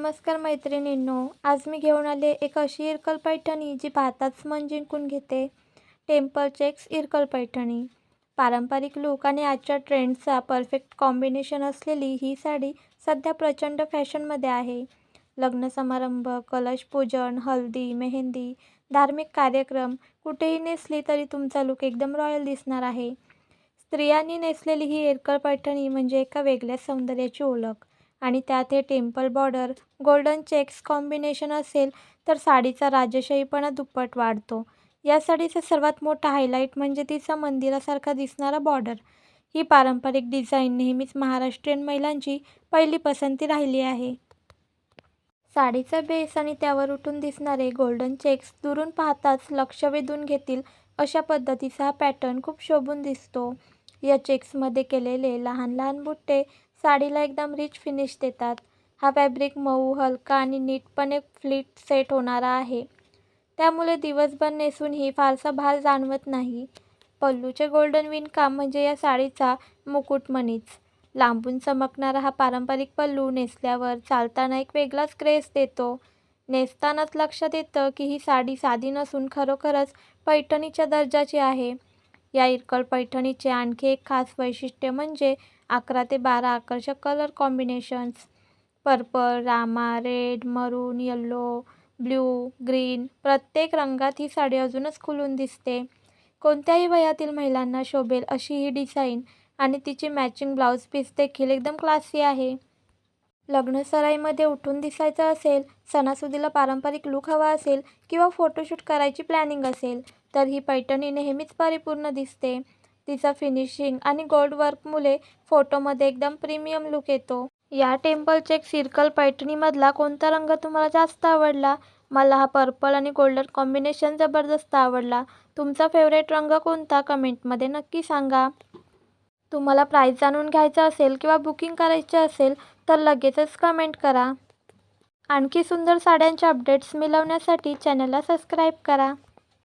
नमस्कार मैत्रिणींनो, आज मी घेऊन आले एक अशी इरकल पैठणी जी पाहताच मन जिंकून घेते. Temple checks Irkal Paithani. पारंपरिक लूक आणि आजच्या ट्रेंड्सचा परफेक्ट कॉम्बिनेशन असलेली ही साडी सध्या प्रचंड फॅशनमध्ये आहे. लग्न समारंभ, कलशपूजन, हळदी, मेहंदी, धार्मिक कार्यक्रम कुठेही नेसली तरी तुमचा लूक एकदम रॉयल दिसणार आहे. स्त्रियांनी नेसलेली ही इरकल पैठणी म्हणजे एका वेगळ्याच सौंदर्याची ओळख. आणि त्यात हे temple border, golden checks combination असेल तर साडीचा राजशाहीपणा दुप्पट वाढतो. या साडीचा सर्वात मोठा हायलाईट म्हणजे तिचा मंदिरासारखा दिसणारा बॉर्डर. ही पारंपरिक डिझाईन नेहमीच महाराष्ट्रीयन महिलांची पहिली पसंती राहिली आहे. साडीचा बेस आणि त्यावर उठून दिसणारे गोल्डन चेक्स दुरून पाहताच लक्ष वेधून घेतील अशा पद्धतीचा हा पॅटर्न खूप शोभून दिसतो. या चेक्समध्ये केलेले लहान लहान बुट्टे साडीला एकदम रिच फिनिश देतात. हा फॅब्रिक मऊ, हलका आणि नीटपणे फ्लिट सेट होणारा आहे. त्यामुळे दिवसभर नेसूनही फारसा भार जाणवत नाही. पल्लूचे गोल्डन विणकाम म्हणजे या साडीचा मुकुटमणीच. लांबून चमकणारा हा पारंपरिक पल्लू नेसल्यावर चालताना एक वेगळाच ग्रेस देतो. नेसतानाच लक्षात येतं की ही साडी साधी नसून खरोखरच पैठणीच्या दर्जाची आहे. या इरकल पैठणीचे आणखी एक खास वैशिष्ट्य म्हणजे 11 ते 12 आकर्षक colour combinations. Purple, Rama, red, मरून, येलो, ब्ल्यू, ग्रीन प्रत्येक रंगात ही साडी अजूनच खुलून दिसते. कोणत्याही वयातील महिलांना शोभेल अशी ही डिझाईन आणि तिची मॅचिंग ब्लाऊज पीस देखील एकदम क्लासी आहे. लग्नसराईमध्ये उठून दिसायचं असेल, सणासुदीला पारंपरिक लूक हवा असेल किंवा फोटोशूट करायची प्लॅनिंग असेल तर ही पैठणी नेहमीच परिपूर्ण दिसते. तिचा फिनिशिंग आणि गोल्ड वर्कमुळे फोटोमध्ये एकदम प्रीमियम लूक येतो. या टेम्पल चेक्स इरकल पैठणीमधला कोणता रंग तुम्हाला जास्त आवडला? मला हा पर्पल आणि गोल्डन कॉम्बिनेशन जबरदस्त आवडला. तुमचा फेवरेट रंग कोणता? कमेंटमध्ये नक्की सांगा. तुम्हाला प्राईस जाणून घ्यायचं असेल किंवा बुकिंग करायचे असेल तर लगेचच कमेंट करा. आणखी सुंदर साड्यांच्या अपडेट्स मिळवण्यासाठी चॅनलला सबस्क्राईब करा.